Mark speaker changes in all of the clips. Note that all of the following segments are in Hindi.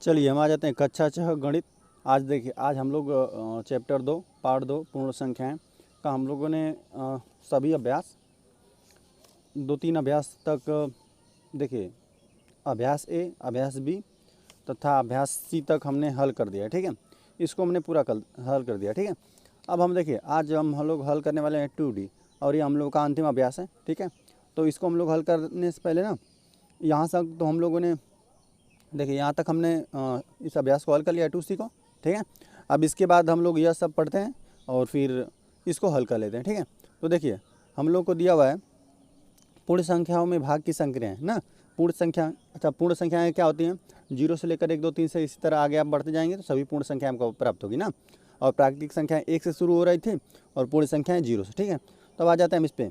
Speaker 1: चलिए हम आ जाते हैं कक्षा 6 गणित। आज देखिए, आज हम लोग चैप्टर 2 पार्ट 2 पूर्ण संख्याएं का हम लोगों ने सभी अभ्यास 2-3 अभ्यास तक देखिए, अभ्यास ए, अभ्यास बी तथा अभ्यास सी तक हमने हल कर दिया है। ठीक है, इसको हमने पूरा हल कर दिया। ठीक है, अब हम देखिए, आज हम लोग हल करने वाले हैं 2D और ये हम लोग का अंतिम अभ्यास है। ठीक है, तो इसको हम लोग हल करने से पहले ना, यहाँ तक तो हम लोगों ने देखिए, यहाँ तक हमने इस अभ्यास को हल कर लिया 2C को। ठीक है, अब इसके बाद हम लोग यह सब पढ़ते हैं और फिर इसको हल कर लेते हैं। ठीक है, तो देखिए हम लोग को दिया हुआ है पूर्ण संख्याओं में भाग की संख्याएं ना। पूर्ण संख्या, अच्छा, पूर्ण संख्याएं क्या होती हैं? 0 से लेकर 1, 2, 3 से इसी तरह आगे आप बढ़ते जाएंगे तो सभी पूर्ण संख्याएं हमको प्राप्त होगी ना। और प्राकृतिक संख्याएं 1 से शुरू हो रही थी और पूर्ण संख्याएं 0 से। ठीक है, तब आ जाते हैं हम इस पर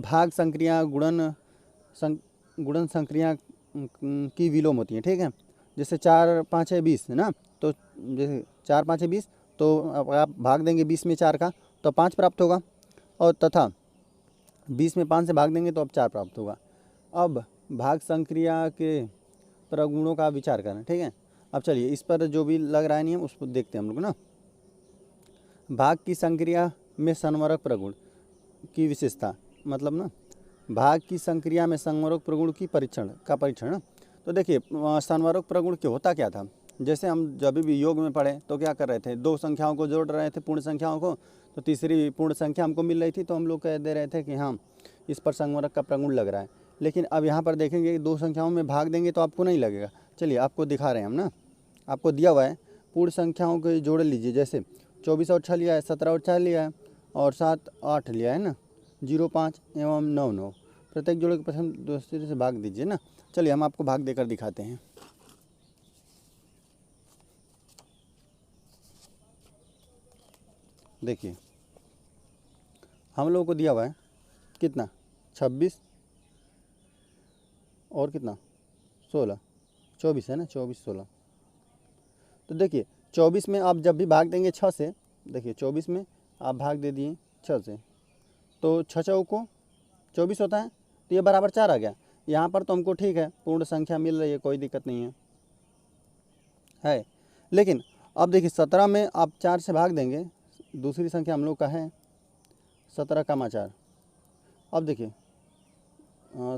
Speaker 1: भाग संक्रिया गुणन संक्रिया की विलोम होती है। ठीक है, जैसे 4, 5 है 20 है ना, तो जैसे 4, 5 है 20, तो आप भाग देंगे 20 में 4 का तो 5 प्राप्त होगा, और तथा 20 में 5 से भाग देंगे तो अब 4 प्राप्त होगा। अब भाग संक्रिया के प्रगुणों का विचार करें। ठीक है, अब चलिए इस पर जो भी लग रहा है नियम उसको देखते हैं हम लोग ना। भाग की संक्रिया में संवरक प्रगुण की विशेषता, मतलब ना भाग की संक्रिया में संवरक प्रगुण की परीक्षण। तो देखिए, संवरक प्रगुण क्या होता क्या था? जैसे हम जब भी योग में पढ़े तो क्या कर रहे थे, दो संख्याओं को जोड़ रहे थे, पूर्ण संख्याओं को, तो तीसरी पूर्ण संख्या हमको मिल रही थी तो हम लोग कह दे रहे थे कि हाँ इस पर संवरक का प्रगुण लग रहा है। लेकिन अब यहाँ पर देखेंगे कि दो संख्याओं में भाग देंगे तो आपको नहीं लगेगा। चलिए आपको दिखा रहे हैं हम ना, आपको दिया हुआ है पूर्ण संख्याओं को जोड़ लीजिए। जैसे 24 और 6 लिया है, 17 और 4 लिया है, और 7, 8 लिया है ना, 0, 5 एवं 9, 9। प्रत्येक जोड़े को प्रथम दूसरे से भाग दीजिए ना। चलिए हम आपको भाग देकर दिखाते हैं। देखिए हम लोगों को दिया हुआ है कितना, 26 और कितना 16, 24 है ना, 24, 16। तो देखिए 24 में आप जब भी भाग देंगे 6 से, देखिए 24 में आप भाग दे दिए 6 से, तो 6 चौको 24 होता है, तो ये बराबर 4 आ गया। यहाँ पर तो हमको ठीक है, पूर्ण संख्या मिल रही है, कोई दिक्कत नहीं है। लेकिन अब देखिए 17 में आप 4 से भाग देंगे, दूसरी संख्या हम लोग का है 17, 4। अब देखिए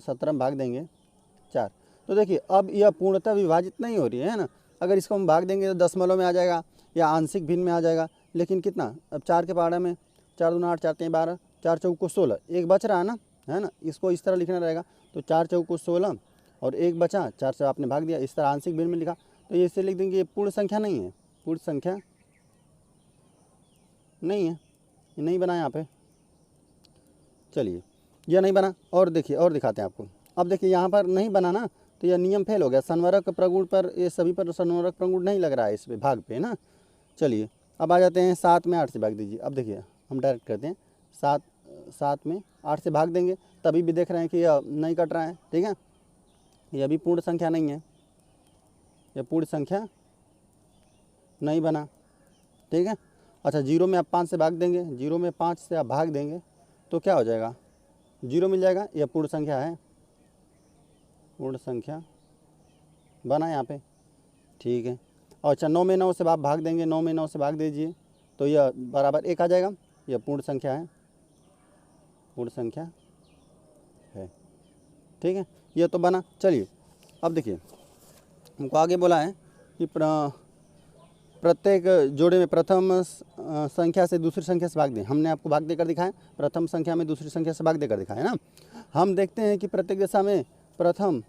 Speaker 1: 17 में भाग देंगे 4, तो देखिए अब यह पूर्णतः विभाजित नहीं हो रही है ना। अगर इसको हम भाग देंगे तो दशमलव में आ जाएगा या आंशिक भिन्न में आ जाएगा। लेकिन कितना, अब 4 के पहाड़े में 4 दूना 8, 4 3 12, 4 चौको 16, एक बच रहा है ना, इसको इस तरह लिखना रहेगा। तो 4 चौको 16 और एक बचा, 4 से आपने भाग दिया, इस तरह आंशिक भिन्न में लिखा, तो ये इससे लिख देंगे ये पूर्ण संख्या नहीं है, पूर्ण संख्या नहीं है, ये नहीं बना यहाँ पे। चलिए यह नहीं बना, और देखिए और दिखाते हैं आपको। अब देखिए यहाँ पर नहीं बना ना, तो यह नियम फेल हो गया। संवरक प्रगुण पर ये सभी पर संवरक प्रगुण नहीं लग रहा है इस पे भाग पे ना। चलिए अब आ जाते हैं 7 में 8 से भाग दीजिए। अब देखिए हम डायरेक्ट करते हैं, 7 में 8 से भाग देंगे, तभी भी देख रहे हैं कि यह नहीं कट रहा है। ठीक है, यह भी पूर्ण संख्या नहीं है, यह पूर्ण संख्या नहीं बना। ठीक है, अच्छा 0 में आप 5 से भाग देंगे, 0 में 5 से आप भाग देंगे तो क्या हो जाएगा, 0 मिल जाएगा। यह पूर्ण संख्या है, पूर्ण संख्या बना यहाँ पे। ठीक है, और अच्छा 9 में 9 से आप भाग देंगे, 9 में 9 से भाग दीजिए तो यह बराबर 1 आ जाएगा। यह पूर्ण संख्या है, पूर्ण संख्या है। ठीक है, यह तो बना। चलिए अब देखिए हमको आगे बोला है कि प्रत्येक जोड़े में प्रथम संख्या से दूसरी संख्या से भाग दें। हमने आपको भाग देकर दिखाया, प्रथम संख्या में दूसरी संख्या से भाग देकर दिखाया ना। हम देखते हैं कि प्रत्येक दशा में प्रथम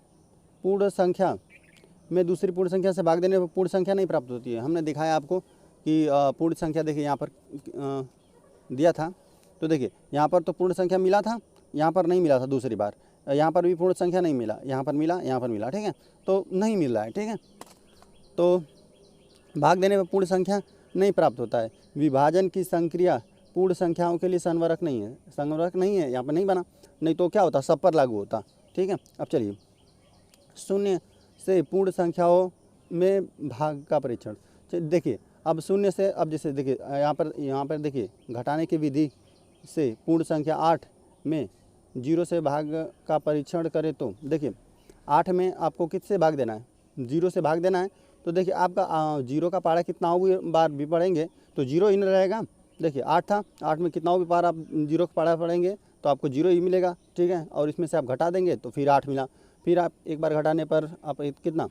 Speaker 1: पूर्ण संख्या में दूसरी पूर्ण संख्या से भाग देने पर पूर्ण संख्या नहीं प्राप्त होती है। हमने दिखाया आपको कि पूर्ण संख्या देखिए यहाँ पर दिया था, तो देखिए यहाँ पर तो पूर्ण संख्या मिला था, यहाँ पर नहीं मिला था दूसरी बार, यहाँ पर भी पूर्ण संख्या नहीं मिला, यहाँ पर मिला, यहाँ पर मिला। ठीक है, तो नहीं मिल रहा है। ठीक है, तो भाग देने पर पूर्ण संख्या नहीं प्राप्त होता है। विभाजन की संक्रिया पूर्ण संख्याओं के लिए संवरक नहीं है, संवरक नहीं है, यहाँ पर नहीं बना, नहीं तो क्या होता, सब पर लागू होता। ठीक है, अब चलिए 0 से पूर्ण संख्याओं में भाग का परीक्षण। देखिए अब 0 से, अब जैसे देखिए यहाँ पर देखिए घटाने की विधि से पूर्ण संख्या 8 में 0 से भाग का परीक्षण करें तो देखिए 8 में आपको किससे भाग देना है, 0 से भाग देना है। तो देखिए आपका जीरो का पारा कितना बार भी पढ़ेंगे तो जीरो ही न रहेगा। देखिए 8 था, 8 में कितना भी बार आप जीरो का पारा पढ़ेंगे तो आपको जीरो ही मिलेगा, ठीक है। और इसमें से आप घटा देंगे तो फिर 8 मिला, फिर आप एक बार घटाने पर आप कितना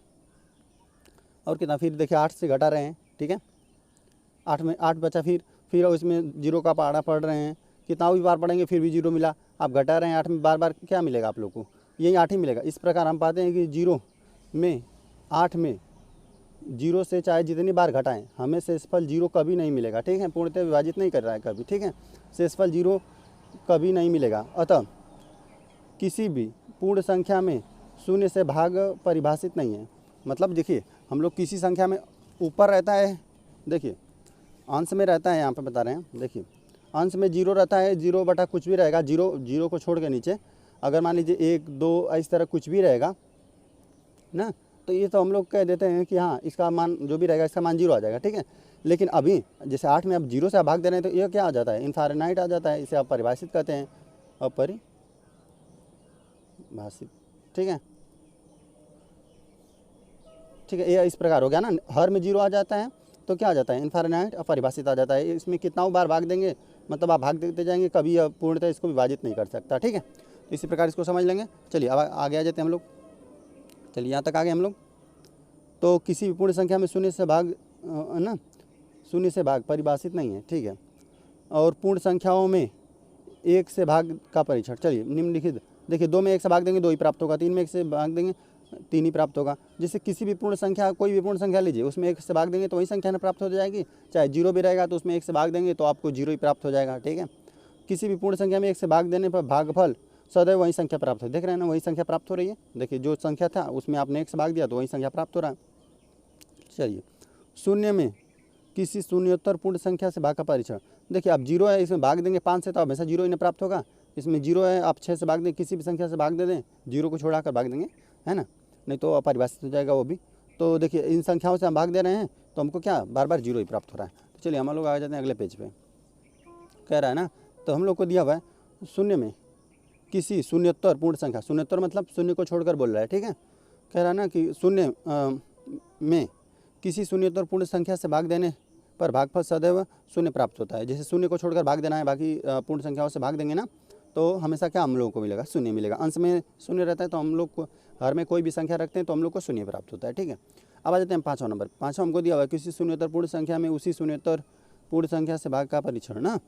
Speaker 1: और कितना, फिर देखिए 8 से घटा रहे हैं, ठीक है। 8 में 8 बचा, फिर उसमें जीरो का पारा पढ़ रहे हैं, कितना भी बार पढ़ेंगे फिर भी जीरो मिला। आप घटा रहे हैं 8 में, बार बार क्या मिलेगा आप लोग को, यही 8 ही मिलेगा। इस प्रकार हम पाते हैं कि जीरो में 8 में जीरो से चाहे जितनी बार घटाएं हमें शेषफल जीरो कभी नहीं मिलेगा, ठीक है। पूर्णतः विभाजित नहीं कर रहा है कभी, ठीक है। शेषफल जीरो कभी नहीं मिलेगा। अतः किसी भी पूर्ण संख्या में शून्य से भाग परिभाषित नहीं है। मतलब देखिए हम लोग किसी संख्या में ऊपर रहता है, देखिए अंश में रहता है, यहाँ पे बता रहे हैं, देखिए अंश में जीरो रहता है, जीरो बटा कुछ भी रहेगा, जीरो को छोड़ के नीचे अगर मान लीजिए 1 2 इस तरह कुछ भी रहेगा ना, तो ये तो हम लोग कह देते हैं कि हाँ इसका मान जो भी रहेगा इसका मान जीरो आ जाएगा, ठीक है। लेकिन अभी जैसे 8 में आप जीरो से आप भाग दे रहे हैं तो ये क्या आ जाता है, इनफाइनाइट आ जाता है। इसे आप परिभाषित कहते हैं, अपरिभाषित, ठीक है। ठीक है, ये इस प्रकार हो गया ना, हर में जीरो आ जाता है तो क्या आ जाता है, इनफाइनाइट अपरिभाषित आ जाता है। इसमें कितना बार भाग देंगे मतलब आप भाग देते जाएंगे, कभी पूर्णतः इसको विभाजित नहीं कर सकता, ठीक है। तो इसी प्रकार इसको समझ लेंगे। चलिए अब आगे आ जाते हैं हम लोग। चलिए यहाँ तक आ गए हम लोग। तो किसी भी पूर्ण संख्या में शून्य से भाग ना, शून्य से भाग परिभाषित नहीं है, ठीक है। और पूर्ण संख्याओं में 1 से भाग का परीक्षण, चलिए निम्नलिखित, देखिए 2 में 1 से भाग देंगे 2 ही प्राप्त होगा, 3 में 1 से भाग देंगे 3 ही प्राप्त होगा। जैसे किसी भी पूर्ण संख्या, कोई भी पूर्ण संख्या लीजिए, उसमें 1 से भाग देंगे तो वही संख्या ना प्राप्त हो जाएगी। चाहे जीरो भी रहेगा तो उसमें 1 से भाग देंगे तो आपको जीरो ही प्राप्त हो जाएगा, ठीक है। किसी भी पूर्ण संख्या में 1 से भाग देने पर भागफल सदैव वही संख्या प्राप्त हो, देख रहे हैं ना, वही संख्या प्राप्त हो रही है। देखिए जो संख्या था उसमें आपने 1 से भाग दिया तो वही संख्या प्राप्त हो रहा है। चलिए शून्य में किसी शून्योत्तर पूर्ण संख्या से भाग का परीक्षण, देखिए आप जीरो है इसमें भाग देंगे 5 से तो हमेशा जीरो ही ना प्राप्त होगा। इसमें जीरो है, आप 6 से भाग दें, किसी भी संख्या से भाग दे दें, जीरो को छोड़ा कर भाग देंगे, है ना, नहीं तो अपरिभाषित हो जाएगा वो भी। तो देखिए इन संख्याओं से हम भाग दे रहे हैं तो हमको क्या बार बार जीरो ही प्राप्त हो रहा है। तो चलिए हम लोग आ जाते हैं अगले पेज पे, कह रहा है ना, तो हम लोग को दिया हुआ है शून्य में किसी शून्योत्तर पूर्ण संख्या, शून्योत्तर मतलब शून्य को छोड़कर बोल रहा है, ठीक है। कह रहा है ना कि शून्य में किसी शून्योत्तर पूर्ण संख्या से भाग देने पर भागफल सदैव शून्य प्राप्त होता है। जैसे शून्य को छोड़कर भाग देना है, बाकी पूर्ण संख्याओं से भाग देंगे ना तो हमेशा क्या हम लोगों को मिलेगा, शून्य मिलेगा। अंश में शून्य रहता है तो हम लोग को हर में कोई भी संख्या रखते हैं तो हम लोग को शून्य प्राप्त होता है, ठीक है। अब आ जाते हैं 5वां नंबर। 5वां हमको दिया हुआ है किसी शून्योत्तर पूर्ण संख्या में उसी शून्योत्तर पूर्ण संख्या से भाग का परीक्षण ना।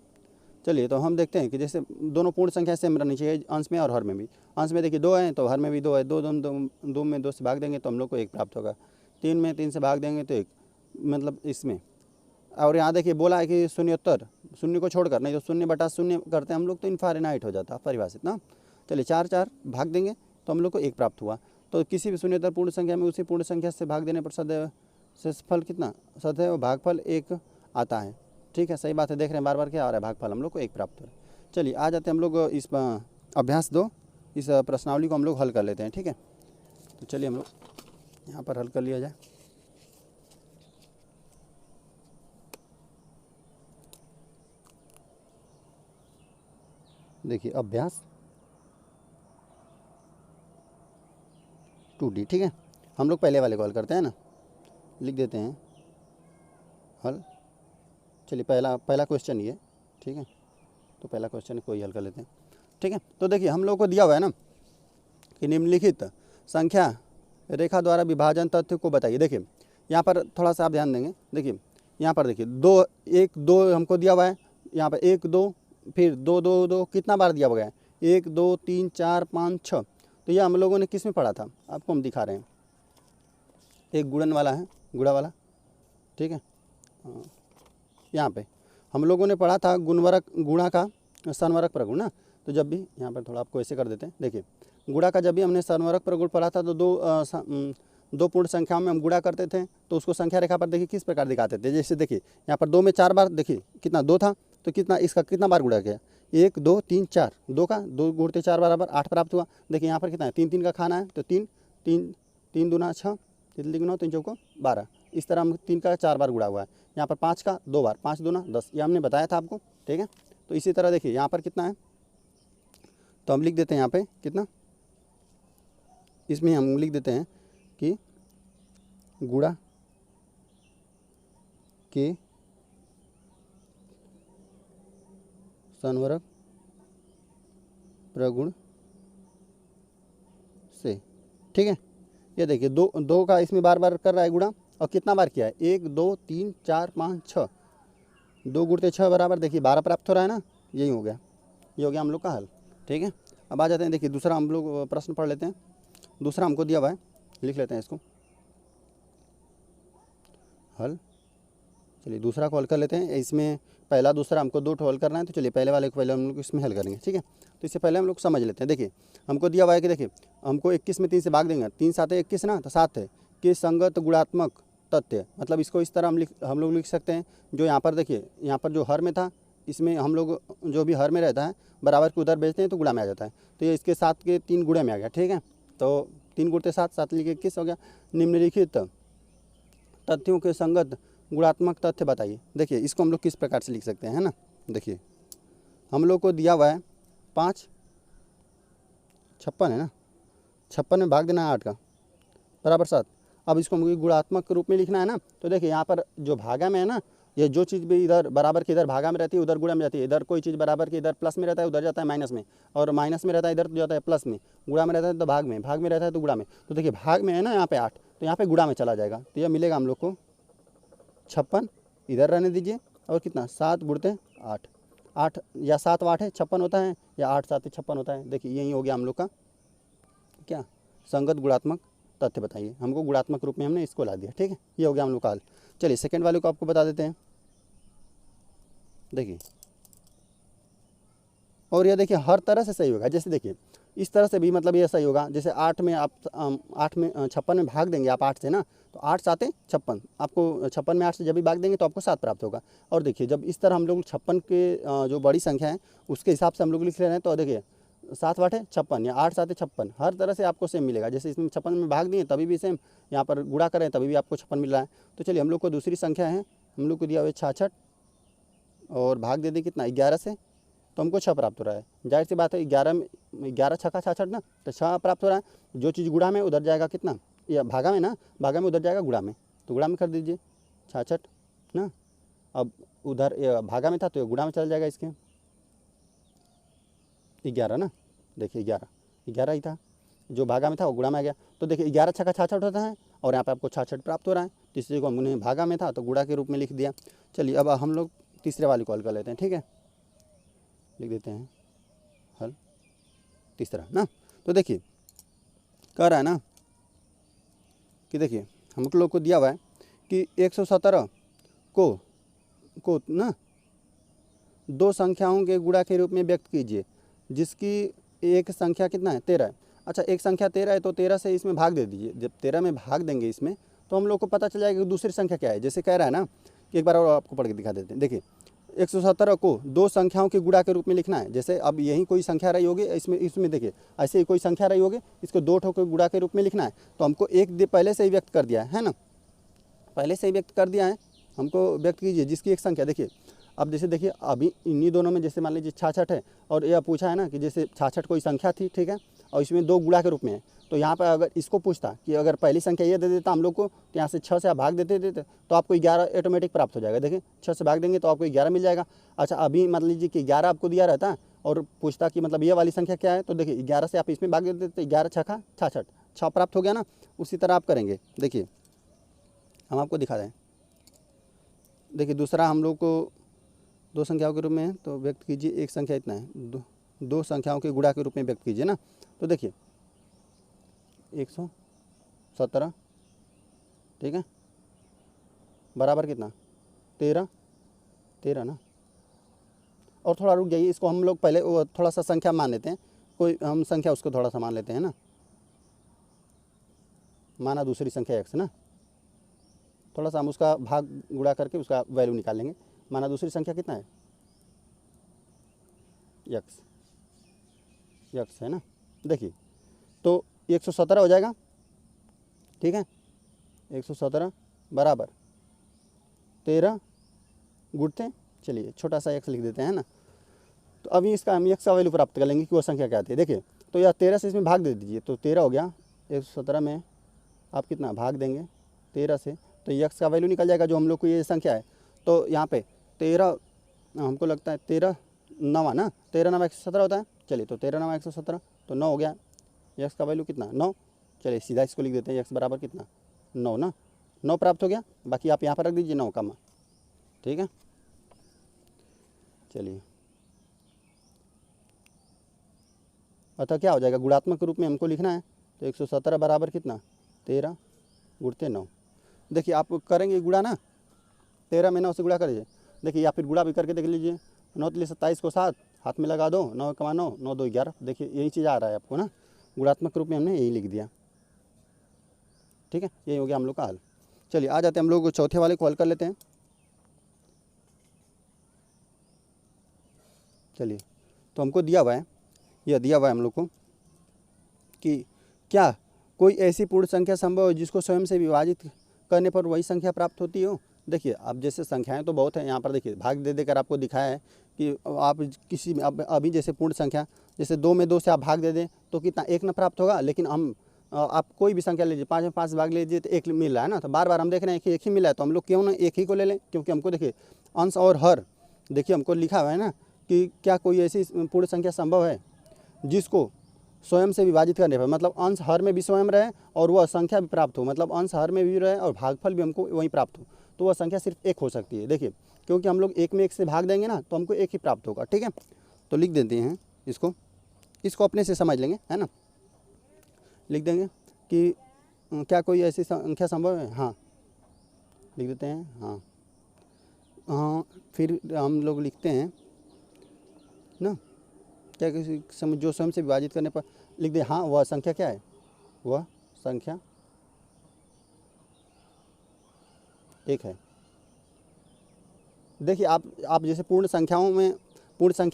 Speaker 1: चलिए तो हम देखते हैं कि जैसे दोनों पूर्ण संख्या सेम रहनी चाहिए, अंश में और हर में भी। अंश में देखिए 2 है तो हर में भी 2 है, 2 में 2 से भाग देंगे तो हम लोग को 1 प्राप्त होगा। 3 में 3 से भाग देंगे तो 1, मतलब इसमें। और यहाँ देखिए बोला है कि शून्योत्तर, शून्य को छोड़कर, नहीं तो शून्य बटा शून्य करते हैं हम लोग तो इनफाइनाइट हो जाता है परिभाषित ना। चलिए 4 भाग देंगे तो हम लोग को 1 प्राप्त हुआ। तो किसी भी शून्योत्तर पूर्ण संख्या में उसी पूर्ण संख्या से भाग देने पर सदैव शेषफल कितना, सदैव भागफल 1 आता है, ठीक है। सही बात है, देख रहे हैं बार बार क्या आ रहा है, भागफल हम लोग को 1 प्राप्त हो रहा है। चलिए आ जाते हैं हम लोग इस अभ्यास 2, इस प्रश्नावली को हम लोग हल कर लेते हैं, ठीक है। तो चलिए हम लोग यहाँ पर हल कर लिया जाए। देखिए अभ्यास 2D, ठीक है। हम लोग पहले वाले को हल करते हैं ना, लिख देते हैं हल। चलिए पहला क्वेश्चन ये, ठीक है। तो पहला क्वेश्चन को ही हल कर लेते हैं, ठीक है। तो देखिए हम लोग को दिया हुआ है ना कि निम्नलिखित संख्या रेखा द्वारा विभाजन तथ्य को बताइए। देखिए यहाँ पर थोड़ा सा आप ध्यान देंगे, देखिए यहाँ पर देखिए 2 1 2 हमको दिया हुआ है, यहाँ पर 1 2 फिर 2 2 2 कितना बार दिया हुआ है, 1 2 3 4 5 6। तो ये हम लोगों ने किस में पढ़ा था, आपको हम दिखा रहे हैं, एक गुणन वाला है, गुणा वाला, ठीक है। यहाँ पे हम लोगों ने पढ़ा था गुणवरक गुणा का सनवरक प्रगुण ना। तो जब भी यहाँ पर थोड़ा आपको ऐसे कर देते हैं, देखिए गुणा का जब भी हमने सनवरक प्रगुण पढ़ा था तो दो पूर्ण संख्याओं में हम गुणा करते थे तो उसको संख्या रेखा पर देखिए किस प्रकार दिखाते थे। जैसे देखिए यहाँ पर 2 में 4 बार, देखिए कितना 2 था तो कितना इसका कितना बार गुणा किया, 1 2 3 4, 2 का 2 गुणते 4 बराबर 8 प्राप्त हुआ। देखिए यहाँ पर कितना है, 3 3 का खाना है तो 3 3 3 दूना 6, 3 3 3 चौको 12। इस तरह हम 3 का 4 बार गुणा हुआ है। यहाँ पर 5 का 2 बार, 5 दूना 10, ये हमने बताया था आपको, ठीक है। तो इसी तरह देखिए यहाँ पर कितना है, तो हम लिख देते हैं यहाँ पे कितना, इसमें हम लिख देते हैं कि गुणा के संवरक प्रगुण से। ठीक है, ये देखिए दो दो का इसमें बार बार कर रहा है गुणा, और कितना बार किया है, 1 2 3 4 5 6, 2 गुणते 6 बराबर देखिए 12 प्राप्त हो रहा है ना, यही हो गया, ये हो गया हम लोग का हल। ठीक है, अब आ जाते हैं, देखिए दूसरा हम लोग प्रश्न पढ़ लेते हैं। दूसरा हमको दिया हुआ है, लिख लेते हैं इसको, हल। चलिए दूसरा को हल कर लेते हैं। इसमें पहला दूसरा हमको 2 हल करना है, तो चलिए पहले वाले को पहले हम लोग इसमें हल करेंगे। ठीक है, तो इससे पहले हम लोग समझ लेते हैं। देखिए हमको दिया हुआ है कि देखिए हमको 21 में 3 से भाग देंगे, 3 7 21 ना, तो 7 है कि संगत गुणात्मक तथ्य, मतलब इसको इस तरह हम लोग लिख सकते हैं। जो यहाँ पर देखिए, यहाँ पर जो हर में था, इसमें हम लोग जो भी हर में रहता है बराबर के उधर भेजते हैं तो गुणा में आ जाता है, तो ये इसके 7 के 3 गुणे में आ गया। ठीक है, तो 3 गुणते 7, 7 लिखे 21 हो गया। निम्नलिखित तथ्यों के संगत गुणात्मक तथ्य बताइए। देखिए इसको हम लोग किस प्रकार से लिख सकते हैं, है ना। देखिए हम लोग को दिया हुआ है 5 56 है ना, 56 में भाग देना है 8 का बराबर 7। अब इसको मुझे गुणात्मक रूप में लिखना है ना, तो देखिए यहाँ पर जो भागा में है ना, ये जो चीज़ भी इधर बराबर की इधर भागा में रहती है उधर गुणा में जाती है, इधर कोई चीज़ बराबर की इधर प्लस में रहता है उधर जाता है माइनस में, और माइनस में रहता है इधर जाता है प्लस में, गुणा में रहता है तो भाग में रहता है तो गुणा में। तो देखिए भाग में है ना यहाँ पे 8, तो यहाँ पे गुणा में चला जाएगा, तो यह मिलेगा हम लोग को 56, इधर रहने दीजिए, और कितना 7 गुणते 8, 8 या 7 8 है 56 होता है, या 8 7 56 होता है। देखिए यही हो गया हम लोग का क्या, संगत गुणात्मक तथ्य बताइए। हमको गुणात्मक रूप में हमने इसको ला दिया। ठीक है, ये हो गया हम लोग का हल। चलिए सेकंड वाले को आपको बता देते हैं। देखिए और ये देखिए हर तरह से सही होगा, जैसे देखिए इस तरह से भी मतलब ये सही होगा, जैसे 8 में आप 8 में 56 में भाग देंगे आप 8 से ना, तो 8 7 56, आपको 56 में 8 से जब भी भाग देंगे तो आपको 7 प्राप्त होगा। और देखिए जब इस तरह हम लोग 56 के जो बड़ी संख्या है उसके हिसाब से हम लोग लिख रहे हैं, तो देखिए 7 8 56 या 8 7 56, हर तरह से आपको सेम मिलेगा। जैसे इसमें 56 में भाग दिए तभी भी सेम, यहाँ पर गुणा करें तभी भी आपको 56 मिल रहा है। तो चलिए हम लोग को दूसरी संख्या है, हम लोग को दिया हुआ है 66, और भाग दे दी कितना 11 से, तो हमको 6 प्राप्त हो रहा है। जाहिर सी बात है 11 छक्का 66 ना, तो 6 प्राप्त हो रहा है। जो चीज़ गुणा में उधर जाएगा कितना, या भागा में ना, भागा में उधर जाएगा गुणा में, तो गुणा में कर दीजिए 66 ना। अब उधर भागा में था तो गुणा में चल जाएगा इसके 11 ना, देखिए 11 ही था, जो भागा में था वो गुणा में आ गया। तो देखिए 11 छक्का 66 होता है, और यहाँ पे आपको 66 प्राप्त हो रहा है। तीसरे को हमने भागा में था तो गुणा के रूप में लिख दिया। चलिए अब हम लोग तीसरे वाली को हल कर लेते हैं। ठीक है, लिख देते हैं हल तीसरा ना। तो देखिए कह रहा है ना कि देखिए हम लोग को दिया हुआ है कि 117 को ना 2 संख्याओं के गुणा के रूप में व्यक्त कीजिए, जिसकी एक संख्या कितना है 13 है। अच्छा एक संख्या 13 है तो 13 से इसमें भाग दे दीजिए। जब 13 में भाग देंगे इसमें तो हम लोग को पता चल जाएगा कि दूसरी संख्या क्या है। जैसे कह रहा है ना कि एक बार और आपको पढ़ के दिखा देते हैं। देखिए 117 को 2 संख्याओं के गुणा के रूप में लिखना है। जैसे अब यही कोई संख्या रही होगी, इसमें देखिए ऐसे ही कोई संख्या रही होगी, इसको 2 ठों के गुणा के रूप में लिखना है। तो हमको एक पहले से ही व्यक्त कर दिया है ना, पहले से ही व्यक्त कर दिया है, हमको व्यक्त कीजिए जिसकी एक संख्या। देखिए अब जैसे देखिए अभी इन्हीं दोनों में जैसे मान लीजिए 66 है, और यह पूछा है ना कि जैसे 66 कोई संख्या थी, ठीक है, और इसमें 2 गुणा के रूप में है। तो यहाँ पर अगर इसको पूछता कि अगर पहली संख्या ये दे देता हम लोग को, तो यहाँ से 6 से आप भाग देते तो आपको 11 ऑटोमेटिक प्राप्त हो जाएगा। देखिए 6 से भाग देंगे तो आपको 11 मिल जाएगा। अच्छा अभी मान लीजिए कि 11 आपको दिया रहता और पूछता कि मतलब ये वाली संख्या क्या है, तो देखिए 11 से आप इसमें भाग देते तो 11 छक्का 66, 6 प्राप्त हो गया ना। उसी तरह आप करेंगे। देखिए हम आपको दिखा दें। देखिए दूसरा हम लोग को 2 संख्याओं के रूप में है, तो व्यक्त कीजिए एक संख्या इतना है, 2 संख्याओं के गुणा के रूप में व्यक्त कीजिए ना। तो देखिए 117 ठीक है बराबर कितना 13 ना। और थोड़ा रुक जाइए, इसको हम लोग पहले थोड़ा सा संख्या मान लेते हैं, कोई हम संख्या उसको थोड़ा सा मान लेते हैं ना। माना दूसरी संख्या x ना, थोड़ा सा हम उसका भाग गुणा करके उसका वैल्यू निकाल लेंगे। माना दूसरी संख्या कितना है x है ना। देखिए तो 117 हो जाएगा, ठीक है 117 बराबर 13 गुणते, चलिए छोटा सा x लिख देते हैं ना। तो अभी इसका हम x का वैल्यू प्राप्त कर लेंगे कि वो संख्या क्या आती है। देखिए तो यह 13 से इसमें भाग दे दीजिए, तो 13 हो गया। 117 में आप कितना भाग देंगे 13 से, तो x का वैल्यू निकल जाएगा जो हम लोग को ये संख्या है। तो यहाँ पे 13 हमको लगता है 13 9 ना, 13 9 117 होता है। चलिए तो 13 9 117 तो 9 हो गया। एक्स का वैल्यू कितना 9। चलिए सीधा इसको लिख देते हैं, एक्स बराबर कितना 9 ना, 9 प्राप्त हो गया। बाकी आप यहाँ पर रख दीजिए 9 कमा, ठीक है। चलिए अतः क्या हो जाएगा, गुणात्मक रूप में हमको लिखना है तो 117 बराबर कितना 13 गुणते 9। देखिए आप करेंगे गुणा ना, 13 में 9 से गुणा करिए। देखिए या फिर गुणा भी करके देख लीजिए, 9 तिले 27 को 7 हाथ में लगा दो, 9 कमा 9 9 2 11। देखिए यही चीज़ आ रहा है आपको ना, गुणात्मक रूप में हमने यही लिख दिया, ठीक है। यही हो गया हम लोग का हल। चलिए आ जाते हैं हम लोग चौथे वाले को हल कर लेते हैं। चलिए तो हमको दिया हुआ है, यह दिया हुआ है हम लोग को कि क्या कोई ऐसी पूर्ण संख्या संभव है जिसको स्वयं से विभाजित करने पर वही संख्या प्राप्त होती हो। देखिए अब जैसे संख्याएं तो बहुत हैं यहाँ पर, देखिए भाग दे देकर आपको दिखाया है कि आप किसी अब अभी जैसे पूर्ण संख्या जैसे 2 में 2 से आप भाग दे दें तो कितना 1 ना प्राप्त होगा। लेकिन हम आप कोई भी संख्या लीजिए, 5 में 5 भाग लीजिए तो 1 मिल रहा है ना, तो बार बार हम देख रहे हैं कि 1 ही मिला है, तो हम लोग क्यों ना 1 ही को ले लें। क्योंकि हमको देखिए अंश और हर, देखिए हमको लिखा हुआ है ना कि क्या कोई ऐसी पूर्ण संख्या संभव है जिसको स्वयं से विभाजित करने पर, मतलब अंश हर में भी स्वयं रहे और वह संख्या भी प्राप्त हो, मतलब अंश हर में भी रहे और भागफल भी हमको वहीं प्राप्त हो, तो वह संख्या सिर्फ 1 हो सकती है। देखिए क्योंकि हम लोग 1 में 1 से भाग देंगे ना तो हमको 1 ही प्राप्त होगा, ठीक है। तो लिख देते हैं इसको अपने से समझ लेंगे, है ना। लिख देंगे कि क्या कोई ऐसी संख्या संभव है, हाँ लिख देते हैं हाँ। हाँ फिर हम लोग लिखते हैं ना, क्या किसी जो स्वयं से विभाजित करने पर लिख दे, हाँ वह संख्या क्या है, वह संख्या 1 है। देखिए आप जैसे पूर्ण संख्या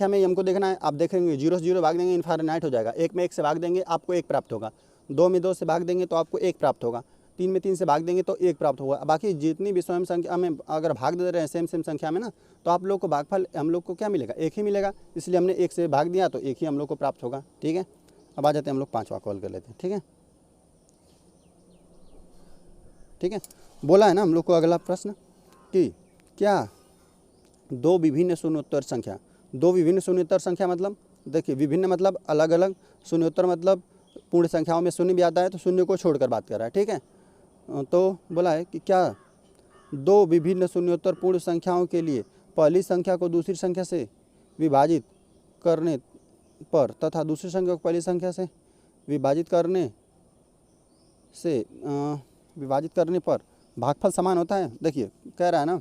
Speaker 1: में हमको देखना है, आप देखेंगे 0 से 0 भाग देंगे इनफाइनाइट हो जाएगा, 1 में 1 से भाग देंगे आपको 1 प्राप्त होगा, 2 में 2 से भाग देंगे तो आपको 1 प्राप्त होगा, 3 में 3 से भाग देंगे तो 1 प्राप्त होगा। बाकी जितनी भी स्वयं संख्या में अगर भाग दे रहे हैं सेम संख्या में ना, तो आप लोग को भागफल हम लोग को क्या मिलेगा, 1 ही मिलेगा। इसलिए हमने 1 से भाग दिया तो 1 ही हम लोग को प्राप्त होगा, ठीक है। अब आ जाते हैं हम लोग 5वां कॉल कर लेते हैं, ठीक है। बोला है ना हम लोग को अगला प्रश्न कि क्या दो विभिन्न शून्योत्तर संख्या मतलब देखिए विभिन्न मतलब अलग अलग, शून्योत्तर मतलब पूर्ण संख्याओं में शून्य भी आता है तो शून्य को छोड़कर बात कर रहा है, ठीक है। तो बोला है कि क्या 2 विभिन्न शून्योत्तर पूर्ण संख्याओं के लिए पहली संख्या को दूसरी संख्या से विभाजित करने पर तथा दूसरी संख्या को पहली संख्या से विभाजित करने पर भागफल समान होता है। देखिए कह रहा है ना,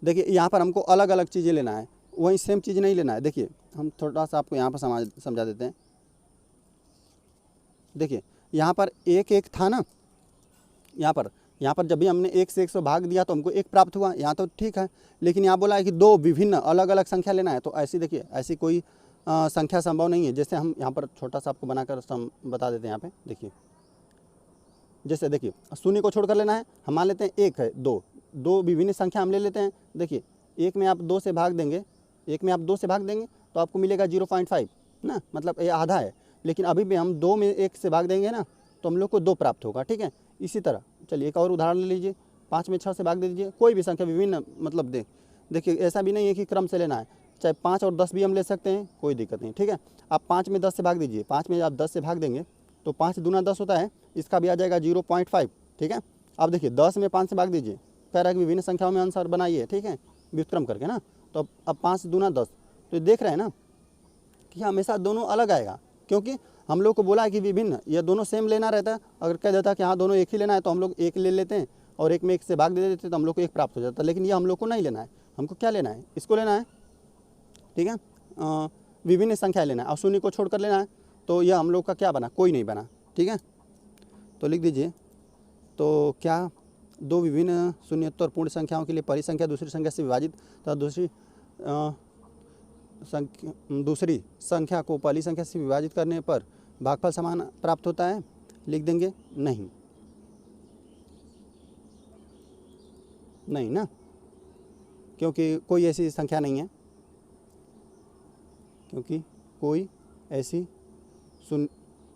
Speaker 1: देखिए यहाँ पर हमको अलग अलग चीज़ें लेना है, वही सेम चीज़ नहीं लेना है। देखिए हम थोड़ा सा आपको यहाँ पर समझा देते हैं। देखिए यहाँ पर 1 1 था ना, यहाँ पर जब भी हमने 1 से 100 भाग दिया तो हमको 1 प्राप्त हुआ, यहाँ तो ठीक है। लेकिन यहाँ बोला है कि 2 विभिन्न अलग अलग संख्या लेना है, तो ऐसी देखिए ऐसी कोई संख्या संभव नहीं है। जैसे हम यहाँ पर छोटा सा आपको बनाकर बता देते हैं। यहाँ पे देखिए जैसे देखिए शून्य को छोड़ कर लेना है, हम मान लेते हैं 1 है 2 विभिन्न संख्या हम ले लेते हैं। देखिए 1 में आप 2 से भाग देंगे तो आपको मिलेगा 0.5 ना, मतलब ये आधा है। लेकिन अभी भी हम 2 में 1 से भाग देंगे ना तो हम लोग को 2 प्राप्त होगा, ठीक है। इसी तरह चलिए एक और उदाहरण ले लीजिए, 5 में 6 से भाग दे दीजिए, कोई भी संख्या विभिन्न मतलब देखिए ऐसा भी नहीं है कि क्रम से लेना है, चाहे 5 और 10 भी हम ले सकते हैं, कोई दिक्कत नहीं, ठीक है। आप 5 में 10 से भाग दीजिए, 5 में आप 10 से भाग देंगे तो 5 दूना 10 होता है, इसका भी आ जाएगा 0.5, ठीक है। अब देखिए 10 में 5 से भाग दीजिए, कह रहा है कि विभिन्न संख्याओं में आंसर बनाइए, ठीक है, व्युत्क्रम करके ना। तो अब 5 दूना 10, तो देख रहे हैं ना कि हमेशा दोनों अलग आएगा, क्योंकि हम लोग को बोला है कि विभिन्न, ये दोनों सेम लेना रहता है। अगर कह देता कि हाँ दोनों एक ही लेना है तो हम लोग 1 ले लेते हैं और 1 में 1 से भाग दे देते तो हम लोग को 1 प्राप्त हो जाता है। लेकिन ये हम लोग को नहीं लेना है, हमको क्या लेना है, इसको लेना है, ठीक है, विभिन्न संख्या लेना है और शून्य को छोड़कर लेना है। तो यह हम लोग का क्या बना, कोई नहीं बना, ठीक है। तो लिख दीजिए, तो क्या 2 विभिन्न शून्योत्तर पूर्ण संख्याओं के लिए पहली संख्या दूसरी संख्या से विभाजित तथा दूसरी संख्या को पहली संख्या से विभाजित करने पर भागफल समान प्राप्त होता है। लिख देंगे नहीं ना, क्योंकि कोई ऐसी संख्या नहीं है, क्योंकि कोई ऐसी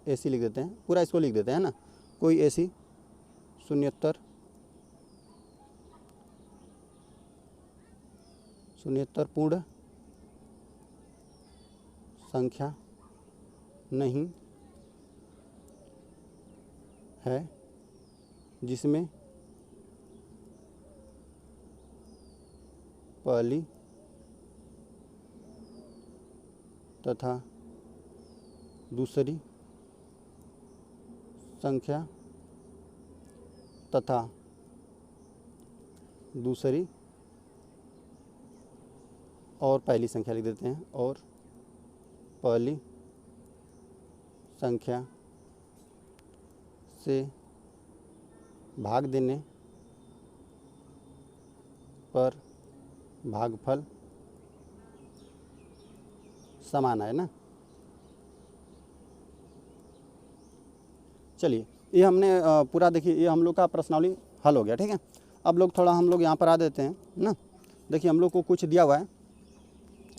Speaker 1: ऐसी लिख देते हैं, पूरा इसको लिख देते हैं ना, कोई ऐसी शून्योत्तर शून्येतरपूर्ण संख्या नहीं है जिसमें पहली तथा दूसरी संख्या तथा दूसरी और पहली संख्या लिख देते हैं, और पहली संख्या से भाग देने पर भागफल समान है ना। चलिए ये हमने पूरा देखिए ये हम लोग का प्रश्नावली हल हो गया, ठीक है। अब लोग थोड़ा हम लोग यहाँ पर आ देते हैं ना। देखिए हम लोग को कुछ दिया हुआ है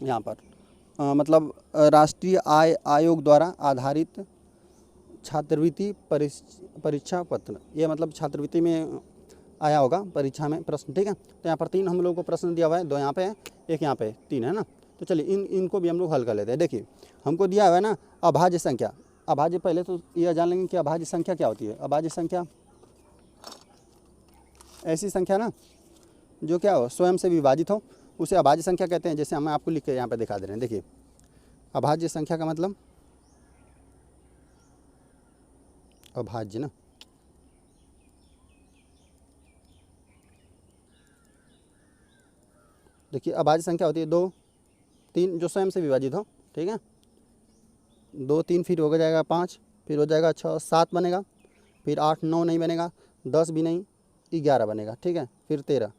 Speaker 1: यहाँ पर मतलब राष्ट्रीय आय आयोग द्वारा आधारित छात्रवृत्ति परीक्षा पत्र, ये मतलब छात्रवृत्ति में आया होगा परीक्षा में प्रश्न, ठीक है। तो यहाँ पर 3 हम लोग को प्रश्न दिया हुआ है, 2 यहाँ पे है, 1 यहाँ पे, 3 है ना। तो चलिए इनको भी हम लोग हल कर लेते हैं। देखिए हमको दिया हुआ है ना अभाज्य संख्या। अभाज्य पहले तो यह जान लेंगे कि अभाज्य संख्या क्या होती है। अभाज्य संख्या ऐसी संख्या ना जो क्या हो स्वयं से विभाजित हो, उसे अभाज्य संख्या कहते हैं। जैसे हम आपको लिख के यहाँ पे दिखा दे रहे हैं। देखिए अभाज्य संख्या का मतलब अभाज्य ना देखिए अभाज्य संख्या होती है 2, 3 जो स्वयं से विभाजित हो, ठीक है। 2, 3 फिर हो जाएगा 5, फिर हो जाएगा 6, 7 बनेगा, फिर 8, 9 नहीं बनेगा, 10 भी नहीं, 11 बनेगा, ठीक है। फिर 13,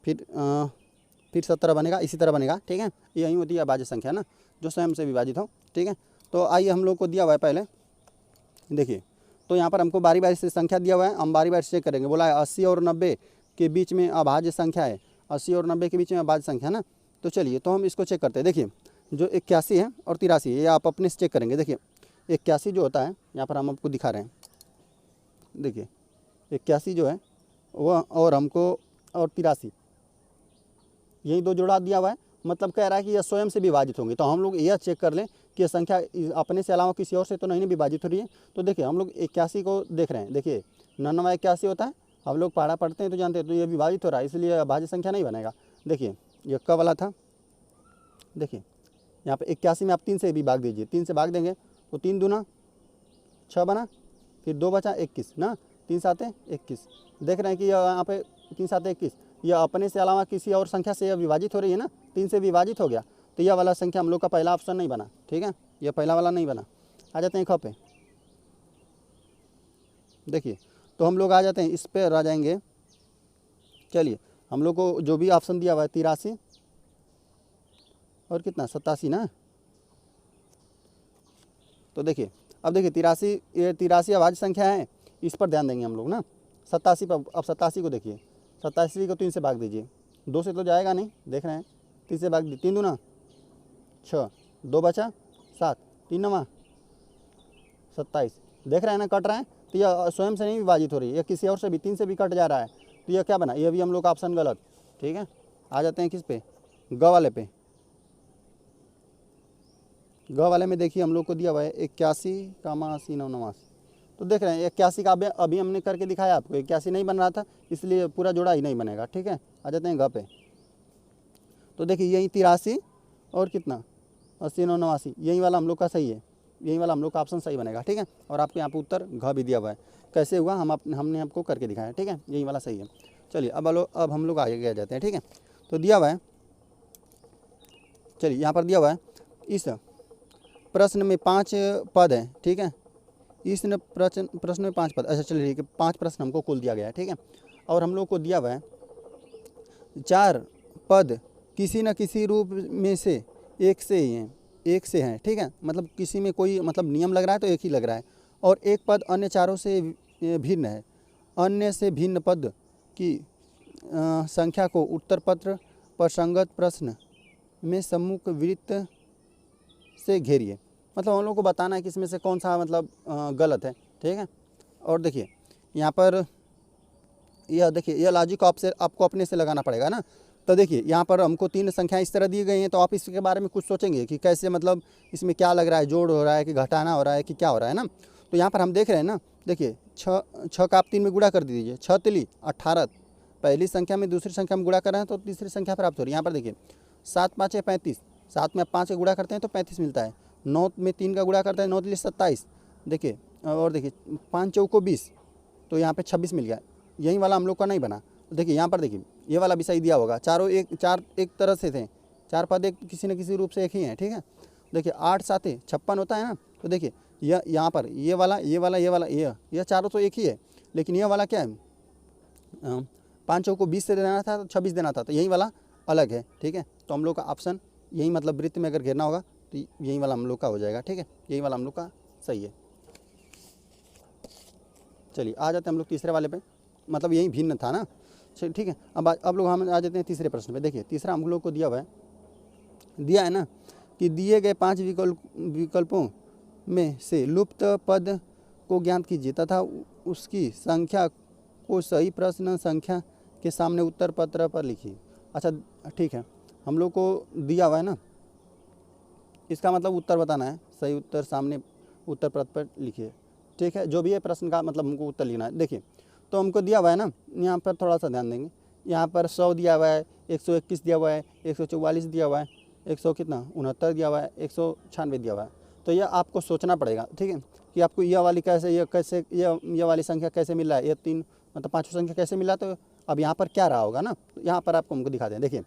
Speaker 1: फिर 17 बनेगा, इसी तरह बनेगा, ठीक है। यही होती है अभाज्य संख्या ना जो स्वयं से विभाजित हो, ठीक है। तो आइए हम लोग को दिया हुआ है पहले देखिए, तो यहाँ पर हमको बारी बारी से संख्या दिया हुआ है, हम बारी बारी से चेक करेंगे। बोला है 80 और 90 के बीच में अभाज्य संख्या है, 80 और 90 के बीच में अभाज्य संख्या ना। तो चलिए तो हम इसको चेक करते हैं। देखिए जो 81 है और 83 है ये आप अपने से चेक करेंगे। देखिए 81 जो होता है यहाँ पर हम आपको दिखा रहे हैं। देखिए 81 जो है वह और हमको और 83 यही 2 जोड़ा दिया हुआ है, मतलब कह रहा है कि यह स्वयं से विभाजित होंगे। तो हम लोग यह चेक कर लें कि यह संख्या अपने से अलावा किसी और से तो नहीं विभाजित हो रही है। तो देखिए हम लोग 81 को देख रहे हैं। देखिए 99 81 होता है, हम लोग पढ़ा पढ़ते हैं तो जानते हैं, तो ये विभाजित हो रहा है इसलिए अभाज्य संख्या नहीं बनेगा। देखिए ये क वाला था। देखिए यहाँ पे 81 में आप 3 से भी भाग दीजिए, 3 से भाग देंगे तो 3 दूना 6 बना, फिर 2 बचा 21 ना, 3 7 21। देख रहे हैं कि यहाँ पे 3 7 21 यह अपने से अलावा किसी और संख्या से यह विभाजित हो रही है ना, 3 से विभाजित हो गया। तो यह वाला संख्या हम लोग का पहला ऑप्शन नहीं बना, ठीक है। यह पहला वाला नहीं बना। आ जाते हैं ख पे। देखिए तो हम लोग आ जाते हैं इस पर आ जाएंगे। चलिए हम लोग को जो भी ऑप्शन दिया हुआ है 83 और कितना 87 ना। तो देखिए अब देखिए 83 ये 83 अभाज्य संख्या है, इस पर ध्यान देंगे हम लोग ना। 87 पर अब 87 को देखिए, 87 को 3 से भाग दीजिए, 2 से तो जाएगा नहीं, देख रहे हैं 3 से भाग दीजिए, 3 दूना 6, 2 बचा 7, 3 9 27। देख रहे हैं ना कट रहा है, तो यह स्वयं से नहीं विभाजित हो रही है, यह किसी और से भी 3 से भी कट जा रहा है। तो यह क्या बना, यह भी हम लोग का ऑप्शन गलत, ठीक है। आ जाते हैं किस पे, ग वाले पे। ग वाले में देखिए हम लोग को दिया हुआ है 81, 80, 89। तो देख रहे हैं 81 का अभी हमने करके दिखाया आपको, 81 नहीं बन रहा था इसलिए पूरा जोड़ा ही नहीं बनेगा, ठीक है। आ जाते हैं ग पे। तो देखिए यही 83 और कितना 80 89, यही वाला हम लोग का सही है, यही वाला हम लोग का ऑप्शन सही बनेगा, ठीक है। और आपको यहाँ पर उत्तर घ भी दिया हुआ है, कैसे हुआ हमने आपको करके दिखाया, ठीक है। यही वाला सही है। चलिए अब हम लोग आगे जाते हैं, ठीक है। तो दिया हुआ है, चलिए यहाँ पर दिया हुआ है इस प्रश्न में 5 पद हैं, ठीक है। इस प्रश्न में 5 पद, अच्छा चलिए ठीक है, 5 प्रश्न हमको कुल दिया गया है, ठीक है। और हम लोग को दिया हुआ है 4 पद किसी न किसी रूप में से एक से हैं, ठीक है। मतलब किसी में कोई मतलब नियम लग रहा है तो एक ही लग रहा है, और एक पद अन्य चारों से भिन्न है। अन्य से भिन्न पद की संख्या को उत्तर पत्र पर संगत प्रश्न में सम्मुख वृत्त से घेरिए। मतलब हम लोग को बताना है कि इसमें से कौन सा मतलब गलत है, ठीक है। और देखिए यहाँ पर यह देखिए यह लॉजिक आपको अपने से लगाना पड़ेगा ना। तो देखिए यहाँ पर हमको 3 संख्याएं इस तरह दी गई हैं, तो आप इसके बारे में कुछ सोचेंगे कि कैसे, मतलब इसमें क्या लग रहा है, जोड़ हो रहा है कि घटाना हो रहा है कि क्या हो रहा है ना। तो यहाँ पर हम देख रहे हैं ना, देखिए 6 का आप 3 में गुणा कर दीजिए, 6 तिली 18, पहली संख्या में दूसरी संख्या में गुणा कर रहे हैं तो तीसरी संख्या प्राप्त हो रही है। यहाँ पर देखिए 7 5 है 35, 7 में 5 का गुणा करते हैं तो 35 मिलता है, 9 में 3 का गुणा करते हैं 9 तिली 27, देखिए और देखिए 5 चौको 20, तो यहाँ पे 26 मिल गया। यही वाला हम लोग का नहीं बना। देखिए यहाँ पर देखिए ये वाला भी सही दिया होगा, चार एक तरह से थे, 4 पद एक किसी न किसी रूप से एक ही हैं, ठीक है। देखिए 8 7 56 होता है ना, तो देखिए यह यहाँ पर ये वाला ये चारों तो एक ही है, लेकिन ये वाला क्या है, 5 चौको 20 से देना था तो 26 देना था, तो यही वाला अलग है, ठीक है। तो हम लोग का ऑप्शन यही, मतलब वृत्त में अगर घेरना होगा तो यही वाला हम लोग का हो जाएगा, ठीक है, यही वाला हम लोग का सही है। चलिए आ जाते हैं हम लोग तीसरे वाले पे, मतलब यही भिन्न था ना, चलिए ठीक है। अब लोग हम आ जाते हैं तीसरे प्रश्न पे। देखिए तीसरा हम लोग को दिया है ना कि दिए गए 5 विकल्पों में से लुप्त पद को ज्ञात कीजिए तथा उसकी संख्या को सही प्रश्न संख्या के सामने उत्तर पत्र पर लिखिए। अच्छा ठीक है, हम लोग को दिया हुआ है ना, इसका मतलब उत्तर बताना है, सही उत्तर सामने उत्तर पत्र पर लिखिए, ठीक है। जो भी है प्रश्न का मतलब हमको उत्तर लिखना है। देखिए तो हमको दिया हुआ है ना, यहाँ पर थोड़ा सा ध्यान देंगे, यहाँ पर 100 दिया हुआ है, 121 दिया हुआ है, 144 दिया हुआ है, 100 कितना 69 दिया हुआ है, 196 दिया हुआ है। तो यह आपको सोचना पड़ेगा, ठीक है, कि आपको यह वाली ये वाली संख्या कैसे मिल रहा है, ये 3 मतलब 5 संख्या कैसे मिला। तो अब यहाँ पर क्या रहा होगा ना, तो यहाँ पर आपको हमको दिखा दें। देखिए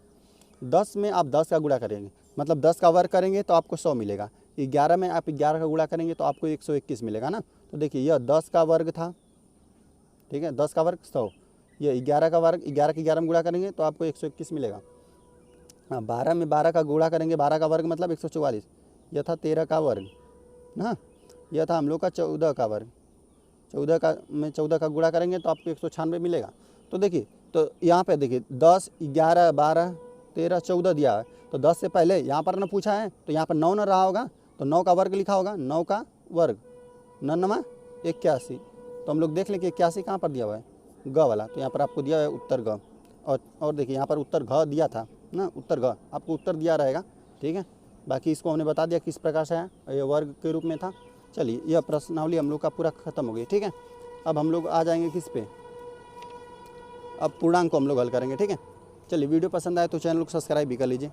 Speaker 1: 10 में आप 10 का गुणा करेंगे, मतलब 10 का वर्ग करेंगे तो आपको 100 मिलेगा। 11 में आप 11 का गुणा करेंगे तो आपको 121 मिलेगा ना। तो देखिए यह 10 का वर्ग था, ठीक है, 10 का वर्ग 100, ये 11 का वर्ग, 11 के 11 में गुणा करेंगे तो आपको 121 मिलेगा। हाँ 12 में 12 का गुणा करेंगे, 12 का वर्ग मतलब 144, यह था 13 का वर्ग ना, यह था हम लोग का 14 का वर्ग, 14 का गुणा करेंगे तो आपको 196 मिलेगा। तो देखिए तो यहाँ पे देखिए 10 11 12 13 14 दिया है, तो 10 से पहले यहाँ पर न पूछा है तो यहाँ पर 9 न रहा होगा, तो 9 का वर्ग लिखा होगा, 9 का वर्ग 9 81, तो हम लोग देख लें कि 81 कहाँ पर दिया हुआ है, ग वाला, तो यहाँ पर आपको दिया है उत्तर ग। और देखिए यहाँ पर उत्तर घ दिया था ना, उत्तर घ आपको उत्तर दिया रहेगा, ठीक है। बाकी इसको हमने बता दिया किस प्रकार से है, ये वर्ग के रूप में था। चलिए यह प्रश्नावली हम लोग का पूरा खत्म हो गई, ठीक है। अब हम लोग आ जाएंगे किस पे, अब पूर्णांक को हम लोग हल करेंगे, ठीक है। चलिए वीडियो पसंद आए तो चैनल को सब्सक्राइब भी कर लीजिए।